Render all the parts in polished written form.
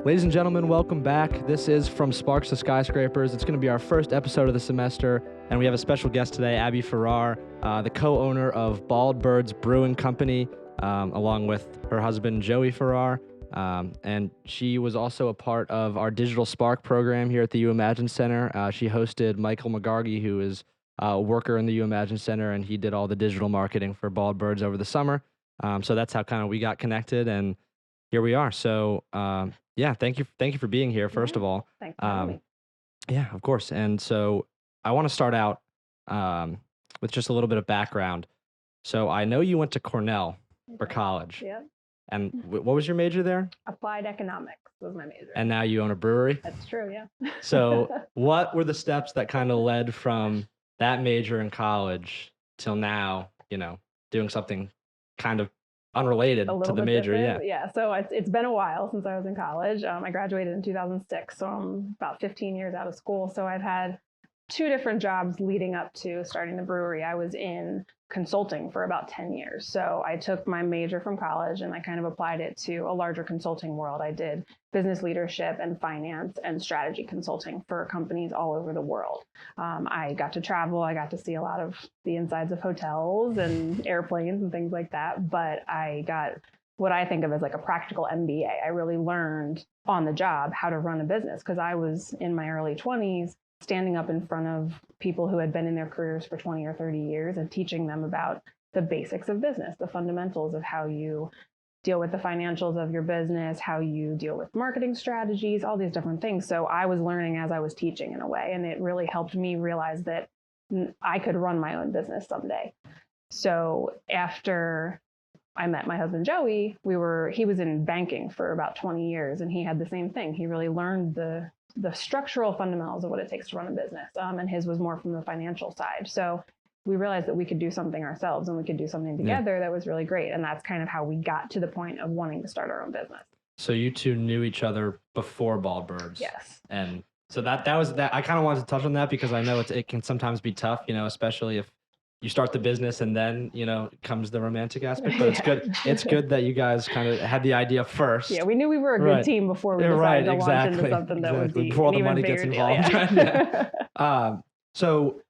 Ladies and gentlemen, welcome back. This is From Sparks to Skyscrapers. It's going to be our first episode of the semester, and we have a special guest today, Abby Feerrar, the co-owner of Bald Bird's Brewing Company, along with her husband, Joey Feerrar. And she was also a part of our Digital Spark program here at the U Imagine Center. She hosted Michael McGargy, who is a worker in the U Imagine Center, and he did all the digital marketing for Bald Birds over the summer. So that's how kind of we got connected, and here we are. So yeah, thank you for being here, first of all. Thanks for having me. Yeah, of course. And so I want to start out with just a little bit of background. So I know you went to Cornell for college. Yeah. And what was your major there? Applied economics was my major. And now you own a brewery? That's true, yeah. So what were the steps that kind of led from that major in college till now, doing something kind of unrelated to the major? Different. Yeah. So it's been a while since I was in college. I graduated in 2006, so I'm about 15 years out of school. So I've had two different jobs leading up to starting the brewery. I was in consulting for about 10 years. So I took my major from college and I kind of applied it to a larger consulting world. I did business leadership and finance and strategy consulting for companies all over the world. I got to travel. I got to see a lot of the insides of hotels and airplanes and things like that. But I got what I think of as like a practical MBA. I really learned on the job how to run a business because I was in my early 20s standing up in front of people who had been in their careers for 20 or 30 years and teaching them about the basics of business, the fundamentals of how you deal with the financials of your business, how you deal with marketing strategies, all these different things. So I was learning as I was teaching in a way, and it really helped me realize that I could run my own business someday. So after I met my husband, Joey, he was in banking for about 20 years, and he had the same thing. He really learned the structural fundamentals of what it takes to run a business. And his was more from the financial side. So we realized that we could do something ourselves and we could do something together that was really great. And that's kind of how we got to the point of wanting to start our own business. So you two knew each other before Bald Birds. Yes. And so that was that. I kind of wanted to touch on that because I know it can sometimes be tough, especially if you start the business and then, comes the romantic aspect, but it's good. It's good that you guys kind of had the idea first. Yeah, we knew we were a good team before we decided to launch into something that would be before all the even money bigger gets involved. deal. So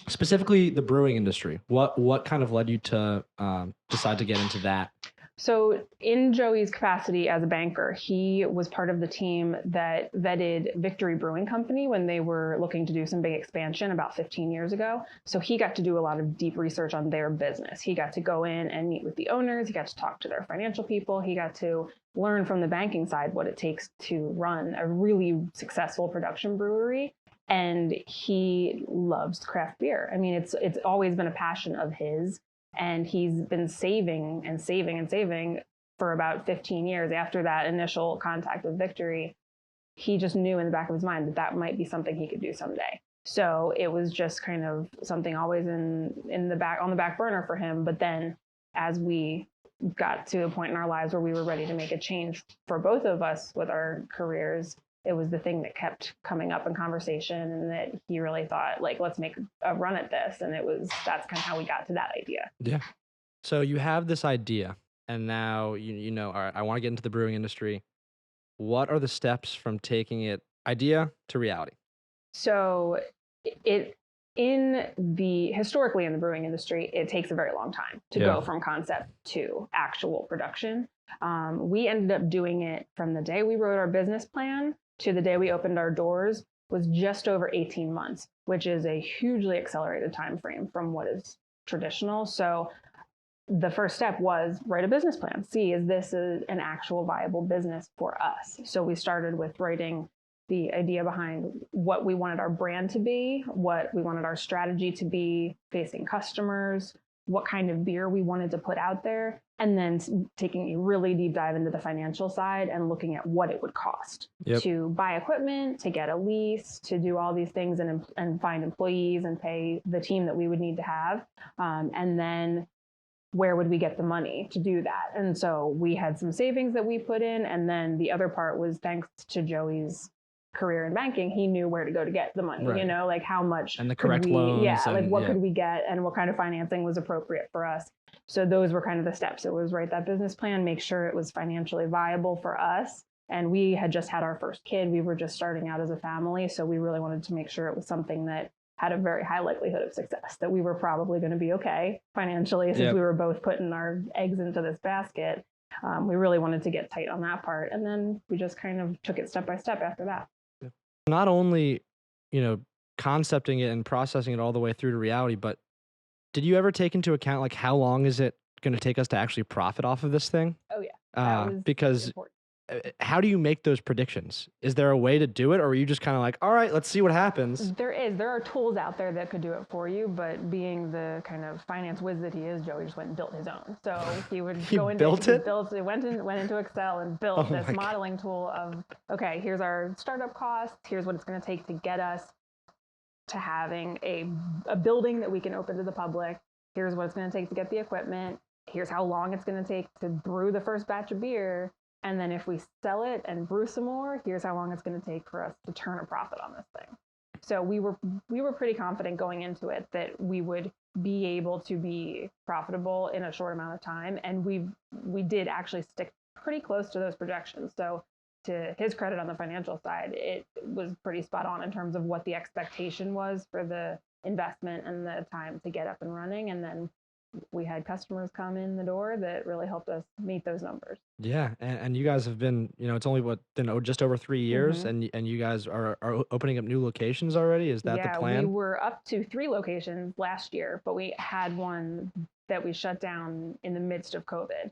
specifically the brewing industry, what kind of led you to decide to get into that? So in Joey's capacity as a banker, he was part of the team that vetted Victory Brewing Company when they were looking to do some big expansion about 15 years ago. So he got to do a lot of deep research on their business. He got to go in and meet with the owners. He got to talk to their financial people. He got to learn from the banking side what it takes to run a really successful production brewery. And he loves craft beer. I mean, it's always been a passion of his. And he's been saving and saving and saving for about 15 years. After that initial contact with Victory, he just knew in the back of his mind that might be something he could do someday. So it was just kind of something always on the back burner for him. But then as we got to a point in our lives where we were ready to make a change for both of us with our careers, it was the thing that kept coming up in conversation, and that he really thought, like, let's make a run at this. And that's kind of how we got to that idea. Yeah. So you have this idea, and now you know, all right, I want to get into the brewing industry. What are the steps from taking it idea to reality? So historically in the brewing industry, it takes a very long time to go from concept to actual production. We ended up doing it from the day we wrote our business plan to the day we opened our doors was just over 18 months, which is a hugely accelerated time frame from what is traditional. So the first step was write a business plan. See, is this an actual viable business for us? So we started with writing the idea behind what we wanted our brand to be, what we wanted our strategy to be facing customers, what kind of beer we wanted to put out there, and then taking a really deep dive into the financial side and looking at what it would cost to buy equipment, to get a lease, to do all these things and find employees and pay the team that we would need to have. And then where would we get the money to do that? And so we had some savings that we put in. And then the other part was thanks to Joey's career in banking, he knew where to go to get the money, like how much and the correct loans. What could we get and what kind of financing was appropriate for us. So those were kind of the steps. It was write that business plan, make sure it was financially viable for us, And we had just had our first kid. We were just starting out as a family. So we really wanted to make sure it was something that had a very high likelihood of success, that we were probably going to be okay financially, since we were both putting our eggs into this basket. We really wanted to get tight on that part. And then we just kind of took it step by step after that. Not only, concepting it and processing it all the way through to reality, but did you ever take into account, like, how long is it going to take us to actually profit off of this thing? Oh, yeah. That was because important. How do you make those predictions? Is there a way to do it, or are you just kind of like, all right, let's see what happens? There are tools out there that could do it for you, but being the kind of finance whiz that he is, Joey just went and built his own. So he would go into went into Excel and built this modeling tool of, okay, here's our startup costs, here's what it's going to take to get us to having a building that we can open to the public. Here's what it's going to take to get the equipment. Here's how long it's going to take to brew the first batch of beer. And then if we sell it and brew some more, here's how long it's going to take for us to turn a profit on this thing. So we were pretty confident going into it that we would be able to be profitable in a short amount of time. And we did actually stick pretty close to those projections. So to his credit on the financial side, it was pretty spot on in terms of what the expectation was for the investment and the time to get up and running. And then we had customers come in the door that really helped us meet those numbers. Yeah, and you guys have been, it's only been just over 3 years, and you guys are opening up new locations already. Is that the plan? Yeah, we were up to 3 locations last year, but we had one that we shut down in the midst of COVID,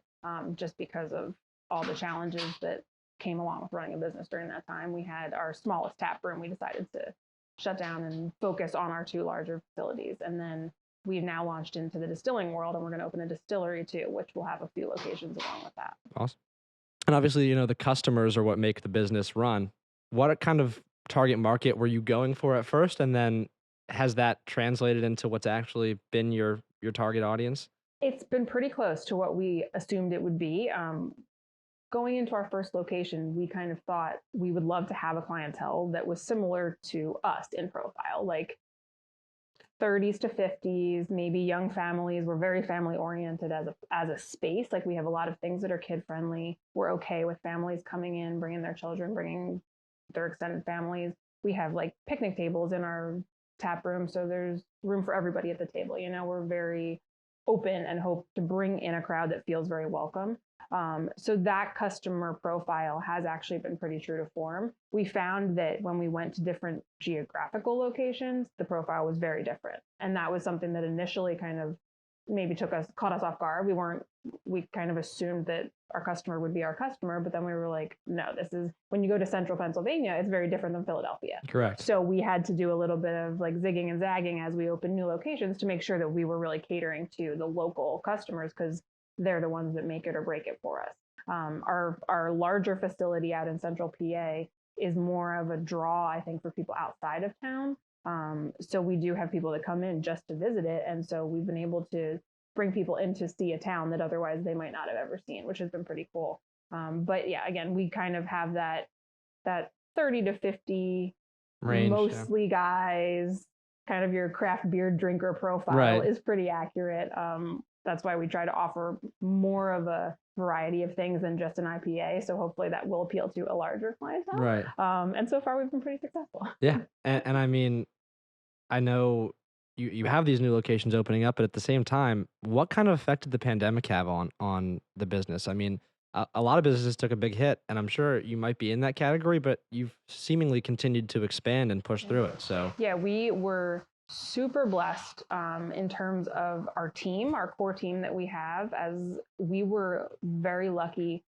just because of all the challenges that came along with running a business during that time. We had our smallest tap room. We decided to shut down and focus on our 2 larger facilities, and then we've now launched into the distilling world, and we're going to open a distillery too, which will have a few locations along with that. Awesome. And obviously, the customers are what make the business run. What kind of target market were you going for at first? And then has that translated into what's actually been your target audience? It's been pretty close to what we assumed it would be. Going into our first location, we kind of thought we would love to have a clientele that was similar to us in profile, like 30s to 50s, maybe young families. We're very family oriented as a space. Like, we have a lot of things that are kid friendly. We're okay with families coming in, bringing their children, bringing their extended families. We have like picnic tables in our tap room, so there's room for everybody at the table. We're very open and hope to bring in a crowd that feels very welcome. So that customer profile has actually been pretty true to form. We found that when we went to different geographical locations, the profile was very different. And that was something that initially kind of maybe caught us off guard. We kind of assumed that our customer would be our customer, but then we were like, no, when you go to central Pennsylvania, it's very different than Philadelphia. Correct. So we had to do a little bit of like zigging and zagging as we opened new locations to make sure that we were really catering to the local customers, because they're the ones that make it or break it for us. Our larger facility out in central PA is more of a draw, I think, for people outside of town. So we do have people that come in just to visit it. And so we've been able to bring people in to see a town that otherwise they might not have ever seen, which has been pretty cool. But yeah, again, we kind of have that 30 to 50 range, mostly guys, kind of your craft beer drinker profile is pretty accurate. That's why we try to offer more of a variety of things than just an IPA. So hopefully that will appeal to a larger clientele. Right. And so far we've been pretty successful. Yeah. And I mean, I know you have these new locations opening up, but at the same time, what kind of effect did the pandemic have on the business? I mean, a lot of businesses took a big hit, and I'm sure you might be in that category, but you've seemingly continued to expand and push through it. So yeah, we were super blessed in terms of our team, our core team that we have, as we were very lucky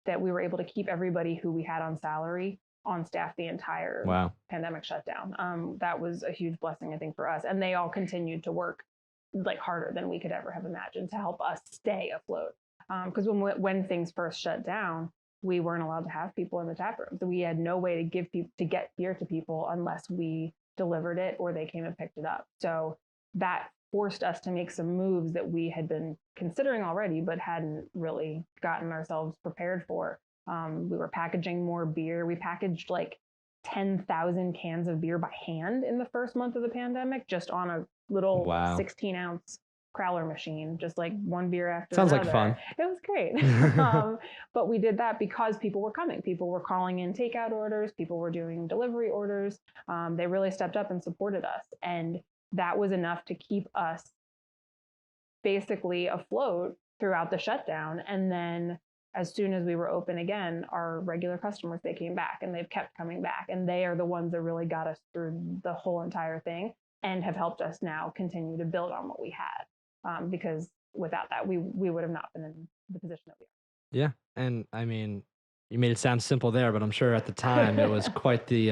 that we were able to keep everybody who we had on salary on staff the entire pandemic shutdown. That was a huge blessing, I think, for us. And they all continued to work like harder than we could ever have imagined to help us stay afloat. Because when things first shut down, we weren't allowed to have people in the tap room. So we had no way to get beer to people unless we delivered it or they came and picked it up. So that forced us to make some moves that we had been considering already, but hadn't really gotten ourselves prepared for. We were packaging more beer. We packaged like 10,000 cans of beer by hand in the first month of the pandemic, just on a little 16-ounce crowler machine, just like one beer after Sounds another. like fun. It was great. But we did that because people were coming. People were calling in takeout orders. People were doing delivery orders. They really stepped up and supported us. And that was enough to keep us basically afloat throughout the shutdown. And then as soon as we were open again, our regular customers, they came back and they've kept coming back. And they are the ones that really got us through the whole entire thing and have helped us now continue to build on what we had. Because without that, we would have not been in the position that we are. Yeah. And I mean, you made it sound simple there, but I'm sure at the time it was quite the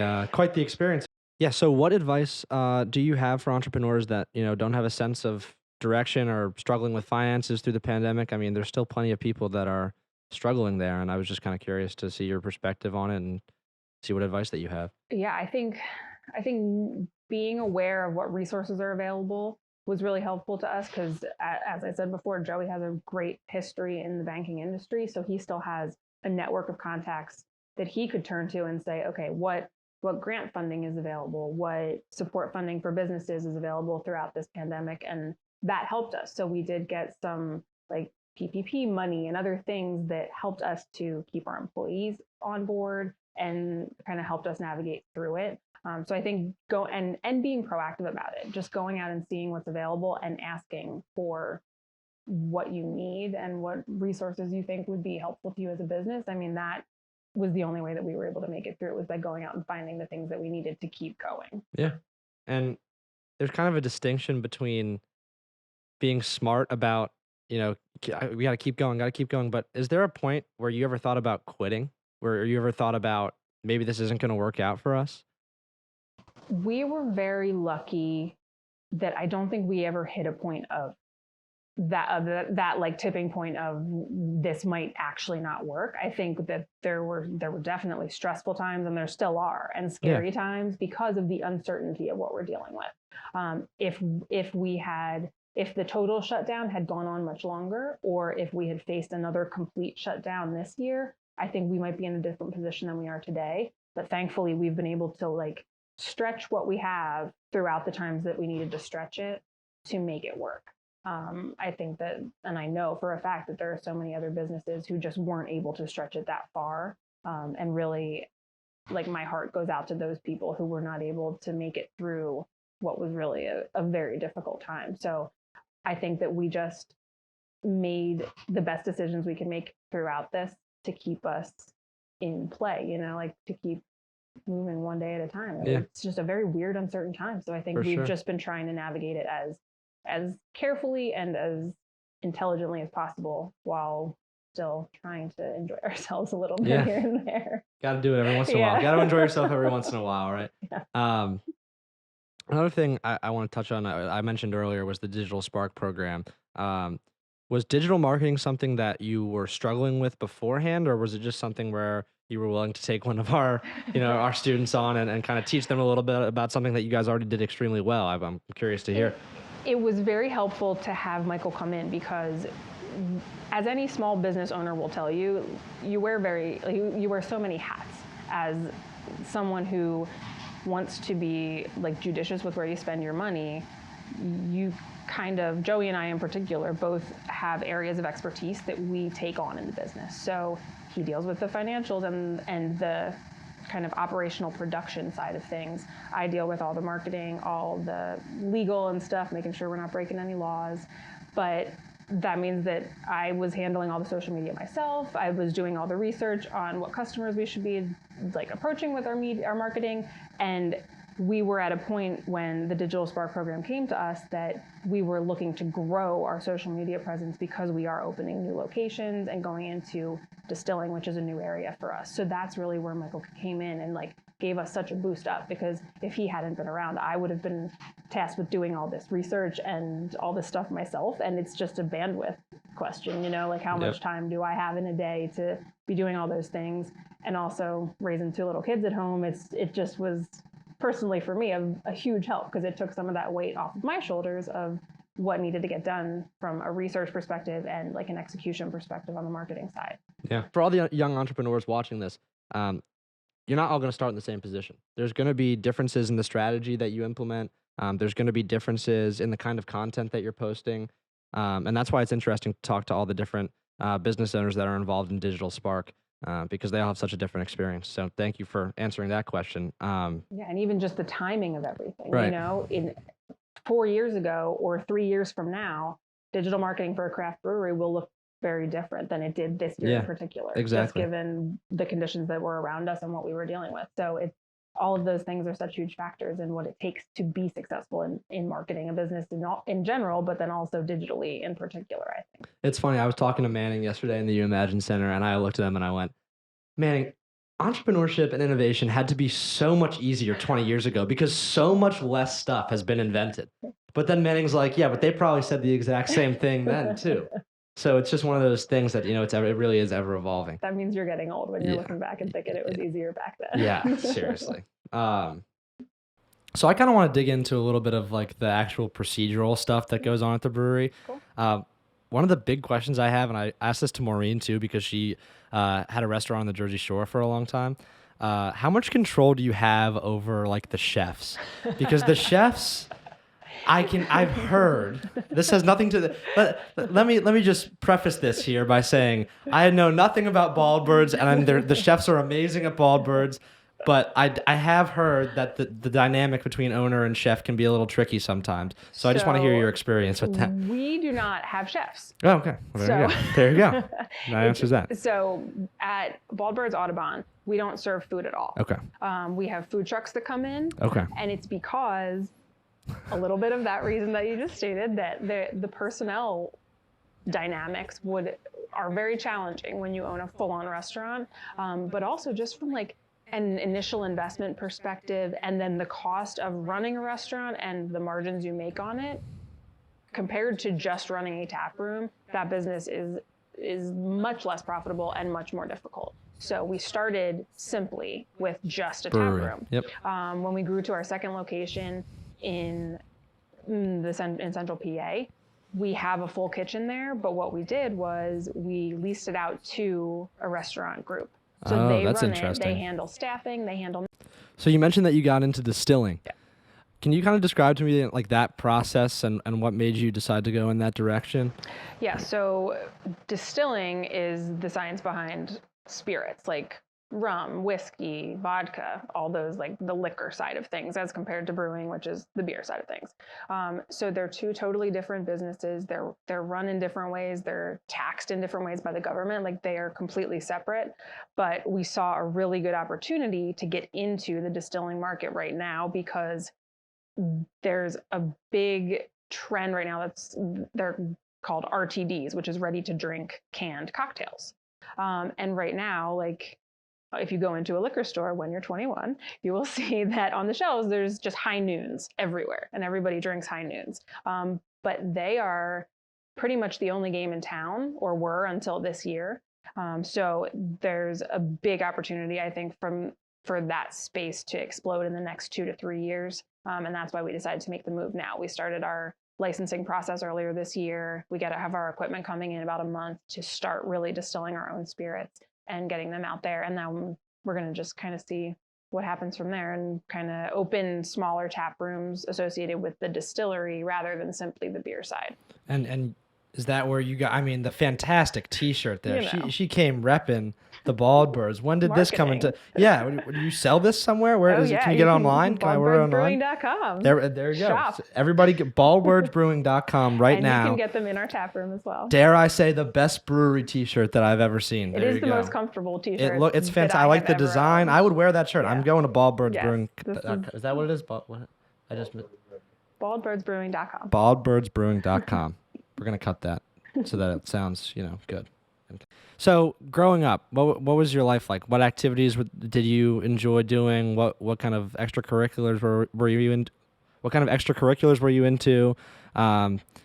experience. Yeah. So what advice do you have for entrepreneurs that, don't have a sense of direction or struggling with finances through the pandemic? I mean, there's still plenty of people that are struggling there. And I was just kind of curious to see your perspective on it and see what advice that you have. Yeah, I think being aware of what resources are available was really helpful to us because, as I said before, Joey has a great history in the banking industry. So he still has a network of contacts that he could turn to and say, okay, what grant funding is available? What support funding for businesses is available throughout this pandemic? And that helped us. So we did get some like PPP money and other things that helped us to keep our employees on board and kind of helped us navigate through it. So I think and being proactive about it, just going out and seeing what's available and asking for what you need and what resources you think would be helpful to you as a business. I mean, that was the only way that we were able to make it through, was by going out and finding the things that we needed to keep going. Yeah. And there's kind of a distinction between being smart about, we got to keep going. But is there a point where you ever thought about quitting? Where you ever thought about maybe this isn't going to work out for us? We were very lucky that I don't think we ever hit a point of that like tipping point of this might actually not work. I think that there were definitely stressful times, and there still are, and scary times because of the uncertainty of what we're dealing with. If the total shutdown had gone on much longer, or if we had faced another complete shutdown this year, I think we might be in a different position than we are today. But thankfully, we've been able to like stretch what we have throughout the times that we needed to stretch it to make it work. I think that, and I know for a fact that there are so many other businesses who just weren't able to stretch it that far. And really, like, my heart goes out to those people who were not able to make it through what was really a very difficult time. So I think that we just made the best decisions we could make throughout this to keep us in play, like to keep moving one day at a time. Yeah. It's just a very weird, uncertain time. So I think we've just been trying to navigate it as carefully and as intelligently as possible while still trying to enjoy ourselves a little bit here and there. Got to do it every once in a while. Got to enjoy yourself every once in a while, right? Yeah. Another thing I want to touch on, I mentioned earlier, was the Digital Spark program. Was digital marketing something that you were struggling with beforehand, or was it just something where you were willing to take one of our, our students on and kind of teach them a little bit about something that you guys already did extremely well? I'm curious to hear. It was very helpful to have Michael come in because, as any small business owner will tell you, you wear so many hats. As someone who wants to be like judicious with where you spend your money, you kind of, Joey and I in particular, both have areas of expertise that we take on in the business. So he deals with the financials and the kind of operational production side of things. I deal with all the marketing, all the legal and stuff, making sure we're not breaking any laws. But that means that I was handling all the social media myself. I was doing all the research on what customers we should be like approaching with our marketing. And we were at a point when the Digital Spark program came to us that we were looking to grow our social media presence because we are opening new locations and going into distilling, which is a new area for us. So that's really where Michael came in and like gave us such a boost up, because if he hadn't been around, I would have been tasked with doing all this research and all this stuff myself. And it's just a bandwidth question, like how much time do I have in a day to be doing all those things? And also raising two little kids at home, it just was personally for me a huge help, because it took some of that weight off of my shoulders of what needed to get done from a research perspective and like an execution perspective on the marketing side. Yeah. For all the young entrepreneurs watching this, you're not all going to start in the same position. There's going to be differences in the strategy that you implement. There's going to be differences in the kind of content that you're posting. And that's why it's interesting to talk to all the different business owners that are involved in Digital Spark because they all have such a different experience. So thank you for answering that question. Yeah, and even just the timing of everything. Right. You know, in 4 years ago or 3 years from now, digital marketing for a craft brewery will look very different than it did this year in particular. Exactly. Just given the conditions that were around us and what we were dealing with. So it's all of those things are such huge factors in what it takes to be successful in marketing a business in general, but then also digitally in particular, I think. It's funny. I was talking to Manning yesterday in the U Imagine Center, and I looked at him and I went, Manning, entrepreneurship and innovation had to be so much easier 20 years ago because so much less stuff has been invented. But then Manning's like, yeah, but they probably said the exact same thing then too. So it's just one of those things that, it really is ever evolving. That means you're getting old when you're looking back and thinking it was easier back then. Yeah, seriously. So I kind of want to dig into a little bit of like the actual procedural stuff that goes on at the brewery. Cool. One of the big questions I have, and I asked this to Maureen too, because she had a restaurant on the Jersey Shore for a long time. How much control do you have over like the chefs? Because the chefs, I've heard, this has nothing to, let me just preface this here by saying I know nothing about Bald Birds, and the chefs are amazing at Bald Birds. But I have heard that the dynamic between owner and chef can be a little tricky sometimes. So I just want to hear your experience with that. We do not have chefs. Oh, okay. Well, there you go. That answers that. So at Bald Bird's Audubon, we don't serve food at all. Okay. We have food trucks that come in. Okay. And it's because a little bit of that reason that you just stated, that the personnel dynamics are very challenging when you own a full-on restaurant. But also just from like an initial investment perspective, and then the cost of running a restaurant and the margins you make on it compared to just running a tap room, that business is much less profitable and much more difficult. So we started simply with just a tap room. Yep. When we grew to our second location in central PA, we have a full kitchen there, but what we did was we leased it out to a restaurant group. So they that's run interesting. It, they handle staffing, they handle. So you mentioned that you got into distilling. Yeah. Can you kind of describe to me like that process and what made you decide to go in that direction? Yeah, so distilling is the science behind spirits, like rum, whiskey, vodka, all those, like the liquor side of things, as compared to brewing, which is the beer side of things. So they're two totally different businesses. They're run in different ways. They're taxed in different ways by the government. Like they are completely separate. But we saw a really good opportunity to get into the distilling market right now because there's a big trend right now they're called RTDs, which is ready to drink canned cocktails. And right now, like, if you go into a liquor store when you're 21, you will see that on the shelves, there's just high noons everywhere and everybody drinks high noons. But they are pretty much the only game in town, or were until this year. So there's a big opportunity, I think, for that space to explode in the next 2 to 3 years. And that's why we decided to make the move now. We started our licensing process earlier this year. We got to have our equipment coming in about a month to start really distilling our own spirits and getting them out there. And then we're going to just kind of see what happens from there and kind of open smaller tap rooms associated with the distillery rather than simply the beer side. And is that where you got, I mean, the fantastic t-shirt there. You know. She came repping the Bald Birds. When did this come into, yeah, would you sell this somewhere? Where is it? Can you get it online? Can I order it online? Baldbirdsbrewing.com. There you go. Shop. Everybody get baldbirdsbrewing.com right now. And you can get them in our tap room as well. Dare I say the best brewery t-shirt that I've ever seen. It is the most comfortable t-shirt. It's fantastic. I like the design. I would wear that shirt. Yeah. I'm going to Bald Birds Brewing. Is that what it is? I just Baldbirdsbrewing.com. Baldbirdsbrewing.com. We're going to cut that so that it sounds, good. So growing up, what was your life like? What activities did you enjoy doing? What kind of extracurriculars were you in? What kind of extracurriculars were you into?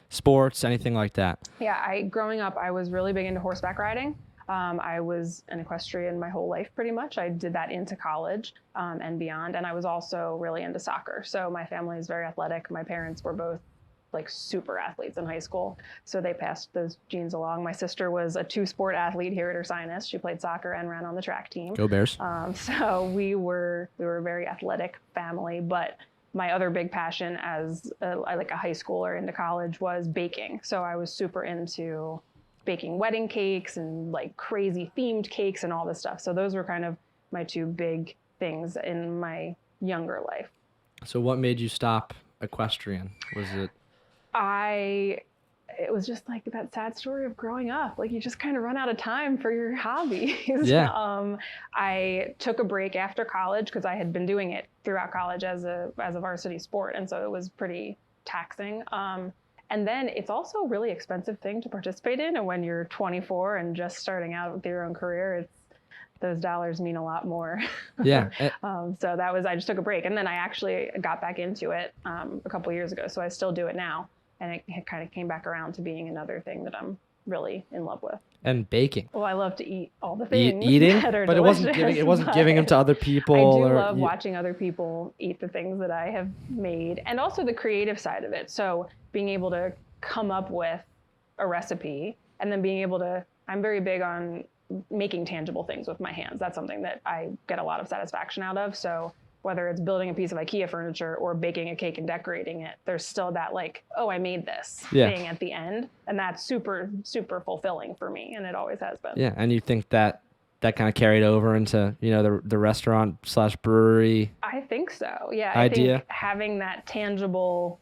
Sports, anything like that? Yeah, growing up, I was really big into horseback riding. I was an equestrian my whole life, pretty much. I did that into college and beyond. And I was also really into soccer. So my family is very athletic. My parents were both like super athletes in high school. So they passed those genes along. My sister was a 2-sport athlete here at Ursinus. She played soccer and ran on the track team. Go Bears. So we were a very athletic family, but my other big passion as a high schooler into college was baking. So I was super into baking wedding cakes and like crazy themed cakes and all this stuff. So those were kind of my two big things in my younger life. So what made you stop equestrian? Was it? It was just like that sad story of growing up. Like you just kind of run out of time for your hobbies. Yeah. I took a break after college because I had been doing it throughout college as a varsity sport. And so it was pretty taxing. And then it's also a really expensive thing to participate in. And when you're 24 and just starting out with your own career, those dollars mean a lot more. Yeah. So I just took a break. And then I actually got back into it a couple of years ago. So I still do it now. And it kind of came back around to being another thing that I'm really in love with. And baking. Well, I love to eat all the things Eating, that are but delicious, it wasn't giving them to other people. I do love watching other people eat the things that I have made, and also the creative side of it. So being able to come up with a recipe and then being able to, I'm very big on making tangible things with my hands. That's something that I get a lot of satisfaction out of. So whether it's building a piece of IKEA furniture or baking a cake and decorating it, there's still that like, oh, I made this thing at the end. And that's super, super fulfilling for me. And it always has been. Yeah. And you think that kind of carried over into, the restaurant / brewery? I think so. Yeah. Idea. I think having that tangible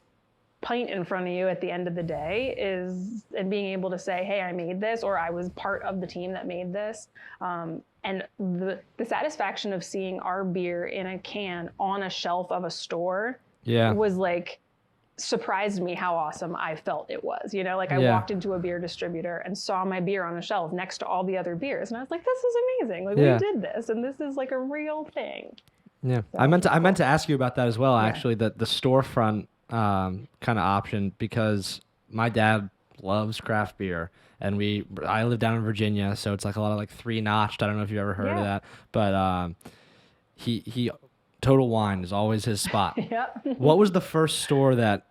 pint in front of you at the end of the day and being able to say, hey, I made this, or I was part of the team that made this. And the satisfaction of seeing our beer in a can on a shelf of a store was like, surprised me how awesome I felt it was. I walked into a beer distributor and saw my beer on a shelf next to all the other beers. And I was like, this is amazing. Like we did this and this is like a real thing. Yeah. So I meant to ask you about that as well, actually, the storefront kind of option, because my dad loves craft beer, and I live down in Virginia, so it's like a lot of like Three Notched. I don't know if you've ever heard of that, but he Total Wine is always his spot. Yep. What was the first store that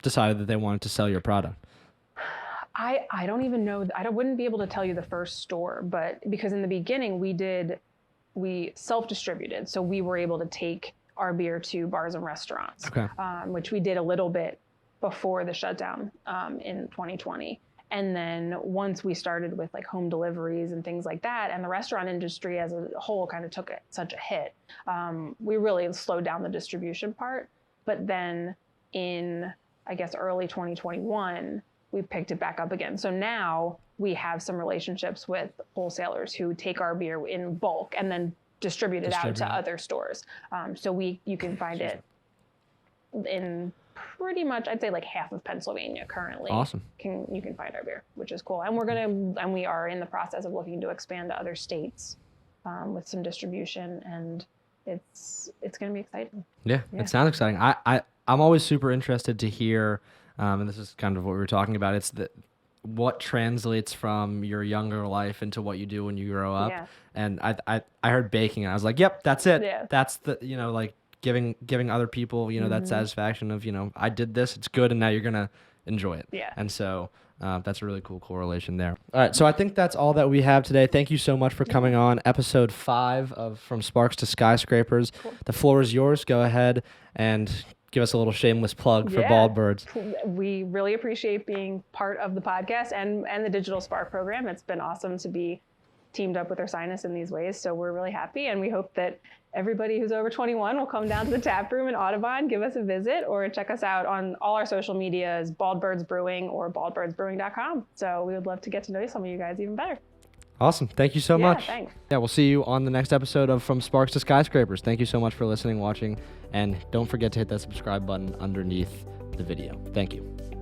decided that they wanted to sell your product? I don't even know. I wouldn't be able to tell you the first store, but because in the beginning we self-distributed, so we were able to take our beer to bars and restaurants, which we did a little bit before the shutdown in 2020. And then once we started with like home deliveries and things like that, and the restaurant industry as a whole kind of took such a hit, we really slowed down the distribution part. But then in, I guess, early 2021, we picked it back up again. So now we have some relationships with wholesalers who take our beer in bulk and then distribute it out to other stores. So you can find it in pretty much, I'd say like half of Pennsylvania currently. Awesome. You can find our beer, which is cool. And we are in the process of looking to expand to other states with some distribution, and it's going to be exciting. Yeah, it sounds exciting. I'm always super interested to hear, and this is kind of what we were talking about. It's what translates from your younger life into what you do when you grow up. Yeah. And I heard baking, and I was like, yep, that's it. Yeah. That's the, like giving other people, that satisfaction of, I did this, it's good, and now you're going to enjoy it. Yeah. And so that's a really cool correlation there. All right. So I think that's all that we have today. Thank you so much for coming on episode 5 of From Sparks to Skyscrapers. Cool. The floor is yours. Go ahead and give us a little shameless plug for Bald Birds. We really appreciate being part of the podcast and the Digital Spark program. It's been awesome to be teamed up with Ursinus in these ways. So we're really happy, and we hope that everybody who's over 21 will come down to the tap room in Audubon, give us a visit, or check us out on all our social medias, Bald Birds Brewing or baldbirdsbrewing.com. So we would love to get to know some of you guys even better. Awesome. Thank you so much. Thanks. Yeah, we'll see you on the next episode of From Sparks to Skyscrapers. Thank you so much for listening, watching, and don't forget to hit that subscribe button underneath the video. Thank you.